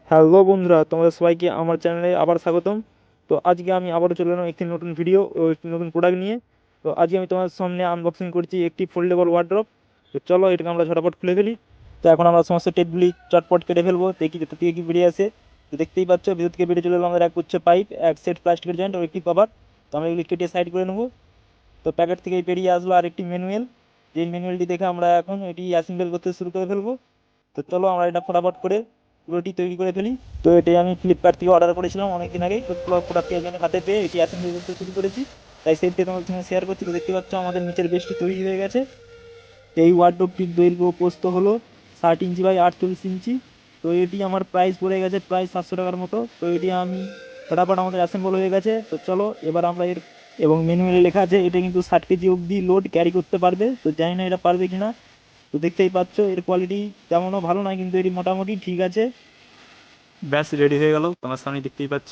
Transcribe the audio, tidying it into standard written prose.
Hello বন্ধুরা, তোমাদের সবাইকে আমার চ্যানেলে আবার স্বাগতম। তো আজকে আমি আবারও চলে এলাম একটি নতুন ভিডিও ও একটি নতুন প্রোডাক্ট নিয়ে। তো আজকে আমি তোমার সামনে আনবক্সিং করছি একটি ফোল্ডেবল ওয়ার্ড্রপ। তো চলো এটাকে আমরা ঝটাপট খুলে ফেলি। তো এখন আমরা সমস্ত টেপগুলি চটপট কেটে ফেলবো, দেখি যেটা থেকে কি বেরিয়ে আসে। তো দেখতেই পাচ্ছ ভিতর থেকে বেরিয়ে চলে এলো আমাদের এক গুচ্ছ পাইপ, এক সেট প্লাস্টিকের জয়েন্ট ও একটি কভার। তো আমরা এগুলি কেটে সাইড করে নেবো। তো প্যাকেট থেকে বেরিয়ে আসলো আরেকটি ম্যানুয়াল, যেই ম্যানুয়ালটি দেখে আমরা এখন এটি অ্যাসেম্বল করতে শুরু করে ফেলবো। তো চলো আমরা এটা ফটাফট করে পুরোটি তৈরি করে ফেলি। তো এটি আমি ফ্লিপকার্ট থেকে অর্ডার করেছিলাম অনেকদিন আগেই। তো প্রোডাক্টটি একজনের হাতে পেয়ে এটি অ্যাসেম্বলি করতে শুরু করেছি, তাই সেটটি তোমাদের সঙ্গে শেয়ার করছি। তো দেখতে পাচ্ছ আমাদের নিচের বেসটি তৈরি হয়ে গেছে। এই ওয়ার্ডরোবটির দৈর্ঘ্য প্রস্থ হলো 60 ইঞ্চি বাই 48 ইঞ্চি। তো এটি আমার প্রাইস পড়ে গেছে প্রায় 700 টাকার মতো। তো এটি আমি ফটাফট আমাদের অ্যাসেম্বল হয়ে গেছে। তো চলো এবার আমরা এবং ম্যানুয়ালে লেখা আছে এটা কিন্তু 60 কেজি অবধি লোড ক্যারি করতে পারবে। তো জানি না এটা পারবে কিনা। তো দেখতেই পাচ্ছ এর কোয়ালিটি তেমনও ভালো নয়, কিন্তু এটি মোটামুটি ঠিক আছে। ব্যাস রেডি হয়ে গেল, তোমার সামনে দেখতেই পাচ্ছ।